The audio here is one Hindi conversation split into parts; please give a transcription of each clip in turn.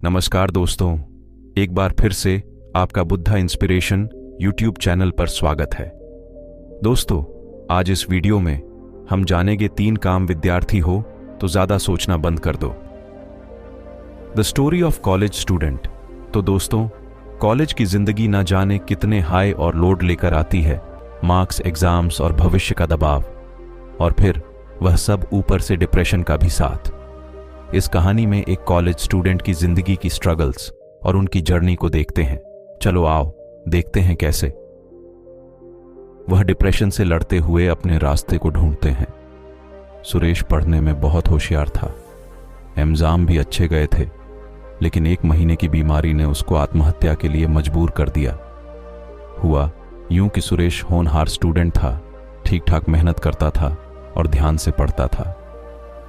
नमस्कार दोस्तों, एक बार फिर से आपका बुद्धा इंस्पिरेशन यूट्यूब चैनल पर स्वागत है। दोस्तों, आज इस वीडियो में हम जानेंगे 3 काम विद्यार्थी हो तो ज्यादा सोचना बंद कर दो। The story of college student. तो दोस्तों, कॉलेज की जिंदगी ना जाने कितने हाई और लोड लेकर आती है, मार्क्स, एग्जाम्स और भविष्य का दबाव, और फिर वह सब ऊपर से डिप्रेशन का भी साथ। इस कहानी में एक कॉलेज स्टूडेंट की जिंदगी की स्ट्रगल्स और उनकी जर्नी को देखते हैं। चलो आओ देखते हैं कैसे वह डिप्रेशन से लड़ते हुए अपने रास्ते को ढूंढते हैं। सुरेश पढ़ने में बहुत होशियार था, एग्जाम भी अच्छे गए थे, लेकिन 1 महीने की बीमारी ने उसको आत्महत्या के लिए मजबूर कर दिया। हुआ यूं कि सुरेश होनहार स्टूडेंट था, ठीक ठाक मेहनत करता था और ध्यान से पढ़ता था,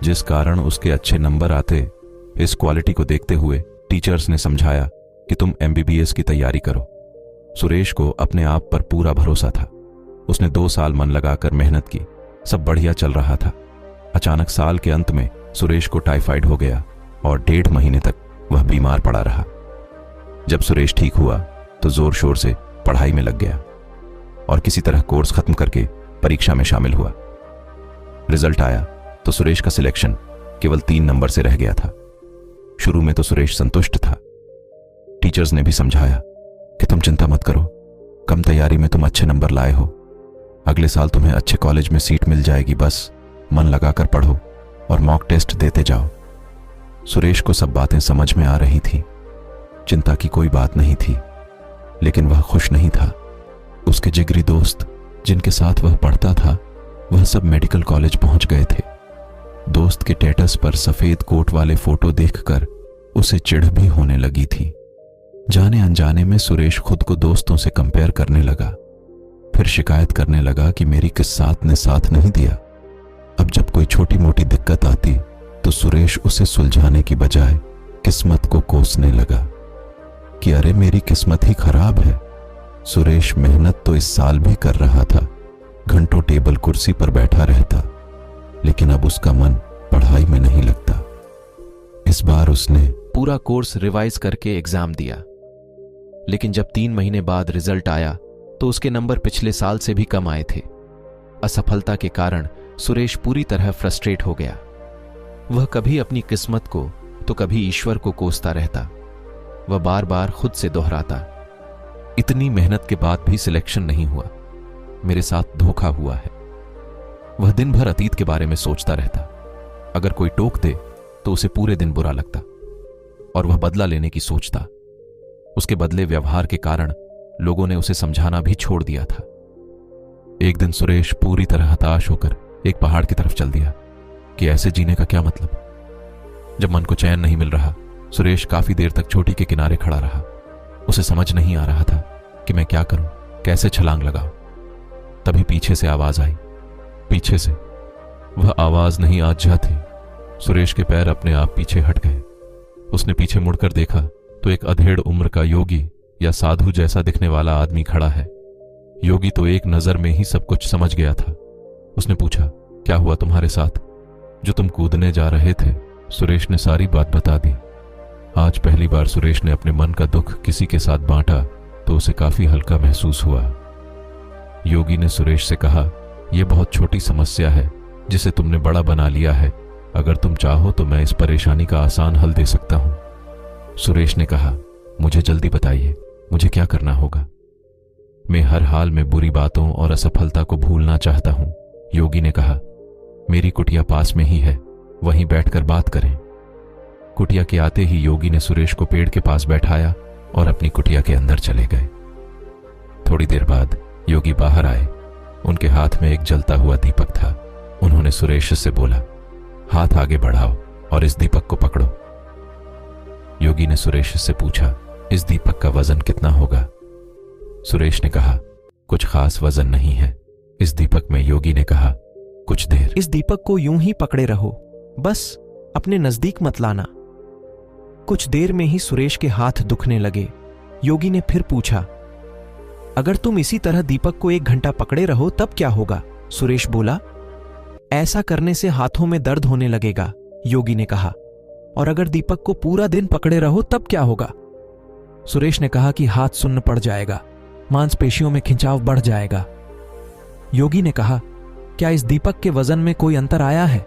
जिस कारण उसके अच्छे नंबर आते। इस क्वालिटी को देखते हुए टीचर्स ने समझाया कि तुम MBBS की तैयारी करो। सुरेश को अपने आप पर पूरा भरोसा था। उसने 2 साल मन लगाकर मेहनत की, सब बढ़िया चल रहा था। अचानक साल के अंत में सुरेश को टाइफाइड हो गया और 1.5 महीने तक वह बीमार पड़ा रहा। जब सुरेश ठीक हुआ तो जोर शोर से पढ़ाई में लग गया और किसी तरह कोर्स खत्म करके परीक्षा में शामिल हुआ। रिजल्ट आया तो सुरेश का सिलेक्शन केवल 3 नंबर से रह गया था। शुरू में तो सुरेश संतुष्ट था। टीचर्स ने भी समझाया कि तुम चिंता मत करो, कम तैयारी में तुम अच्छे नंबर लाए हो, अगले साल तुम्हें अच्छे कॉलेज में सीट मिल जाएगी, बस मन लगाकर पढ़ो और मॉक टेस्ट देते जाओ। सुरेश को सब बातें समझ में आ रही थी, चिंता की कोई बात नहीं थी, लेकिन वह खुश नहीं था। उसके जिगरी दोस्त जिनके साथ वह पढ़ता था, वह सब मेडिकल कॉलेज पहुंच गए थे। दोस्त के स्टेटस पर सफेद कोट वाले फोटो देखकर उसे चिढ़ भी होने लगी थी। जाने अनजाने में सुरेश खुद को दोस्तों से कंपेयर करने लगा, फिर शिकायत करने लगा कि मेरी किस्मत ने साथ नहीं दिया। अब जब कोई छोटी मोटी दिक्कत आती तो सुरेश उसे सुलझाने की बजाय किस्मत को कोसने लगा कि अरे मेरी किस्मत ही खराब है। सुरेश मेहनत तो इस साल भी कर रहा था, घंटों टेबल कुर्सी पर बैठा रहता, लेकिन अब उसका मन पढ़ाई में नहीं लगता। इस बार उसने पूरा कोर्स रिवाइज करके एग्जाम दिया, लेकिन जब 3 महीने बाद रिजल्ट आया तो उसके नंबर पिछले साल से भी कम आए थे। असफलता के कारण सुरेश पूरी तरह फ्रस्ट्रेट हो गया। वह कभी अपनी किस्मत को तो कभी ईश्वर को कोसता रहता। वह बार बार खुद से दोहराता, इतनी मेहनत के बाद भी सिलेक्शन नहीं हुआ, मेरे साथ धोखा हुआ है। वह दिन भर अतीत के बारे में सोचता रहता। अगर कोई टोक दे तो उसे पूरे दिन बुरा लगता और वह बदला लेने की सोचता। उसके बदले व्यवहार के कारण लोगों ने उसे समझाना भी छोड़ दिया था। एक दिन सुरेश पूरी तरह हताश होकर एक पहाड़ की तरफ चल दिया कि ऐसे जीने का क्या मतलब। जब मन को चैन नहीं मिल रहा, सुरेश काफी देर तक चोटी के किनारे खड़ा रहा। उसे समझ नहीं आ रहा था कि मैं क्या करूं, कैसे छलांग लगाऊं। तभी पीछे से आवाज आई। पीछे से वह आवाज नहीं आज्ञा थी। सुरेश के पैर अपने आप पीछे हट गए। उसने पीछे मुड़कर देखा तो एक अधेड़ उम्र का योगी या साधु जैसा दिखने वाला आदमी खड़ा है। योगी तो एक नजर में ही सब कुछ समझ गया था। उसने पूछा, क्या हुआ तुम्हारे साथ जो तुम कूदने जा रहे थे? सुरेश ने सारी बात बता दी। आज पहली बार सुरेश ने अपने मन का दुख किसी के साथ बांटा तो उसे काफी हल्का महसूस हुआ। योगी ने सुरेश से कहा, यह बहुत छोटी समस्या है जिसे तुमने बड़ा बना लिया है। अगर तुम चाहो तो मैं इस परेशानी का आसान हल दे सकता हूं। सुरेश ने कहा, मुझे जल्दी बताइए, मुझे क्या करना होगा? मैं हर हाल में बुरी बातों और असफलता को भूलना चाहता हूं। योगी ने कहा, मेरी कुटिया पास में ही है, वहीं बैठकर बात करें। कुटिया के आते ही योगी ने सुरेश को पेड़ के पास बैठाया और अपनी कुटिया के अंदर चले गए। थोड़ी देर बाद योगी बाहर आए। उनके हाथ में एक जलता हुआ दीपक था। उन्होंने सुरेश से बोला, हाथ आगे बढ़ाओ और इस दीपक को पकड़ो। योगी ने सुरेश से पूछा, इस दीपक का वजन कितना होगा? सुरेश ने कहा, कुछ खास वजन नहीं है इस दीपक में। योगी ने कहा, कुछ देर इस दीपक को यूं ही पकड़े रहो, बस अपने नजदीक मत लाना। कुछ देर में ही सुरेश के हाथ दुखने लगे। योगी ने फिर पूछा, अगर तुम इसी तरह दीपक को 1 घंटा पकड़े रहो तब क्या होगा? सुरेश बोला, ऐसा करने से हाथों में दर्द होने लगेगा। योगी ने कहा, और अगर दीपक को पूरा दिन पकड़े रहो तब क्या होगा? सुरेश ने कहा कि हाथ सुन्न पड़ जाएगा, मांसपेशियों में खिंचाव बढ़ जाएगा। योगी ने कहा, क्या इस दीपक के वजन में कोई अंतर आया है?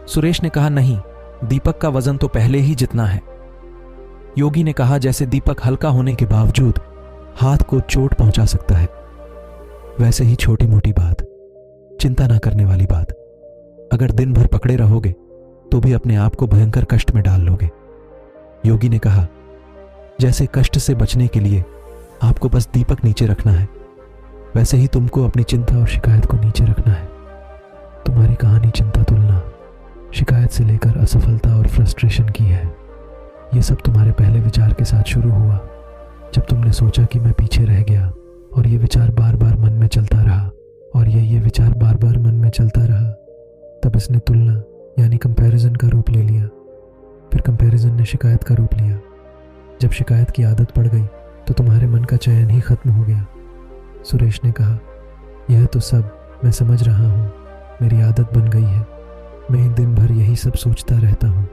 सुरेश ने कहा, नहीं, दीपक का वजन तो पहले ही जितना है। योगी ने कहा, जैसे दीपक हल्का होने के बावजूद हाथ को चोट पहुंचा सकता है, वैसे ही छोटी मोटी बात, चिंता ना करने वाली बात, अगर दिन भर पकड़े रहोगे तो भी अपने आप को भयंकर कष्ट में डाल लोगे। योगी ने कहा, जैसे कष्ट से बचने के लिए आपको बस दीपक नीचे रखना है, वैसे ही तुमको अपनी चिंता और शिकायत को नीचे रखना है। तुम्हारी कहानी चिंता, तुलना, शिकायत से लेकर असफलता और फ्रस्ट्रेशन की है। ये सब तुम्हारे पहले विचार के साथ शुरू हुआ, जब तुमने सोचा कि मैं पीछे रह गया, और ये विचार बार बार मन में चलता रहा, और ये विचार बार बार मन में चलता रहा। तब इसने तुलना यानी कंपैरिजन का रूप ले लिया। फिर कंपैरिजन ने शिकायत का रूप लिया। जब शिकायत की आदत पड़ गई तो तुम्हारे मन का चयन ही खत्म हो गया। सुरेश ने कहा, यह तो सब मैं समझ रहा हूँ, मेरी आदत बन गई है, मैं दिन भर यही सब सोचता रहता हूँ,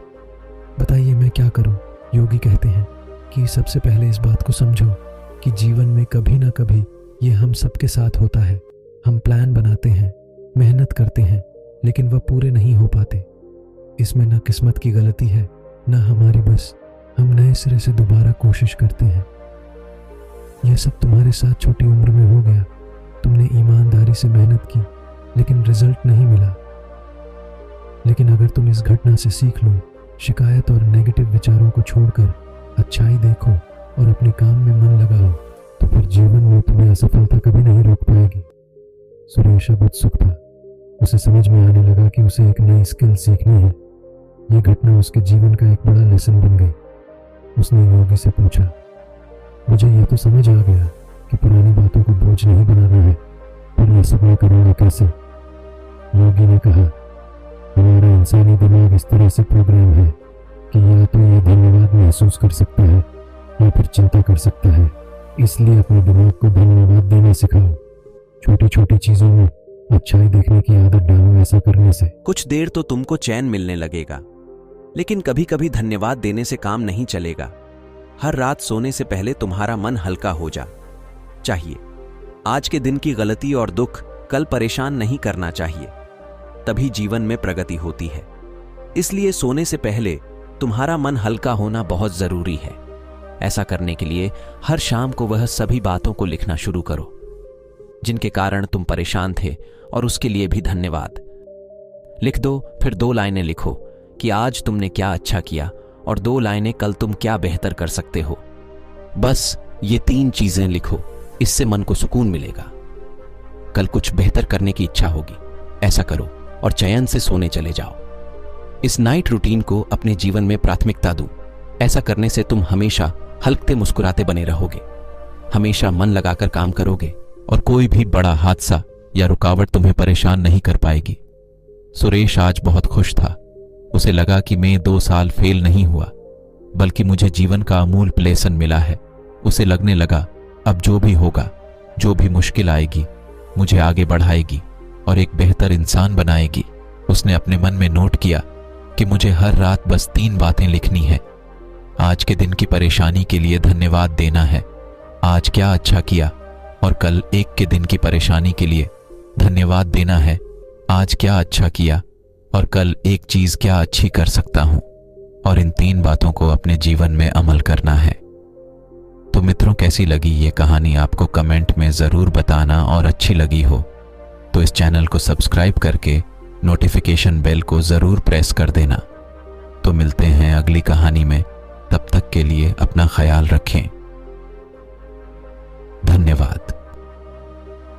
बताइए मैं क्या करूँ? योगी कहते हैं कि सबसे पहले इस बात को समझो कि जीवन में कभी ना कभी ये हम सबके साथ होता है। हम प्लान बनाते हैं, मेहनत करते हैं, लेकिन वह पूरे नहीं हो पाते। इसमें ना किस्मत की गलती है, ना हमारी, बस हम नए सिरे से दोबारा कोशिश करते हैं। यह सब तुम्हारे साथ छोटी उम्र में हो गया। तुमने ईमानदारी से मेहनत की, लेकिन रिजल्ट नहीं मिला। लेकिन अगर तुम इस घटना से सीख लो, शिकायत और नेगेटिव विचारों को छोड़कर अच्छाई देखो और अपने काम में मन लगाओ, तो फिर जीवन में तुम्हें असफलता कभी नहीं रोक पाएगी। सुरेश अब उत्सुक था। उसे समझ में आने लगा कि उसे एक नई स्किल सीखनी है। यह घटना उसके जीवन का एक बड़ा लेसन बन गई। उसने योगी से पूछा, मुझे यह तो समझ आ गया कि पुरानी बातों को बोझ नहीं बनाना है, पर यह सब मैं करूँगा कैसे? योगी ने कहा, हमारा इंसानी दिमाग इस तरह से प्रोग्राम है कि या तो यह धन्यवाद महसूस कर सकता है या फिर चिंता कर सकता है। इसलिए अपने दिमाग को धन्यवाद देना सिखाओ। छोटी छोटी चीजों में अच्छाई देखने की आदत डालो। ऐसा करने से कुछ देर तो तुमको चैन मिलने लगेगा, लेकिन कभी कभी धन्यवाद देने से काम नहीं चलेगा। हर रात सोने से पहले तुम्हारा मन हल्का हो जा चाहिए। आज के दिन की गलती और दुख कल परेशान नहीं करना चाहिए, तभी जीवन में प्रगति होती है। इसलिए सोने से पहले तुम्हारा मन हल्का होना बहुत जरूरी है। ऐसा करने के लिए हर शाम को वह सभी बातों को लिखना शुरू करो जिनके कारण तुम परेशान थे, और उसके लिए भी धन्यवाद लिख दो। फिर 2 लाइनें लिखो कि आज तुमने क्या अच्छा किया, और 2 लाइनें कल तुम क्या बेहतर कर सकते हो। बस ये 3 चीजें लिखो, इससे मन को सुकून मिलेगा। कल कुछ बेहतर करने की इच्छा होगी। ऐसा करो और चयन से सोने चले जाओ। इस नाइट रूटीन को अपने जीवन में प्राथमिकता दो। ऐसा करने से तुम हमेशा हल्कते मुस्कुराते बने रहोगे, हमेशा मन लगाकर काम करोगे, और कोई भी बड़ा हादसा या रुकावट तुम्हें परेशान नहीं कर पाएगी। सुरेश आज बहुत खुश था। उसे लगा कि मैं 2 साल फेल नहीं हुआ, बल्कि मुझे जीवन का अमूल्य लेसन मिला है। उसे लगने लगा अब जो भी होगा, जो भी मुश्किल आएगी, मुझे आगे बढ़ाएगी और एक बेहतर इंसान बनाएगी। उसने अपने मन में नोट किया कि मुझे हर रात बस 3 बातें लिखनी है। आज के दिन की परेशानी के लिए धन्यवाद देना है, आज क्या अच्छा किया, और कल एक के दिन की परेशानी के लिए धन्यवाद देना है, आज क्या अच्छा किया और कल एक चीज क्या अच्छी कर सकता हूं। और इन 3 बातों को अपने जीवन में अमल करना है। तो मित्रों, कैसी लगी ये कहानी आपको कमेंट में जरूर बताना, और अच्छी लगी हो तो इस चैनल को सब्सक्राइब करके नोटिफिकेशन बेल को जरूर प्रेस कर देना। तो मिलते हैं अगली कहानी में, तब तक के लिए अपना ख्याल रखें। धन्यवाद।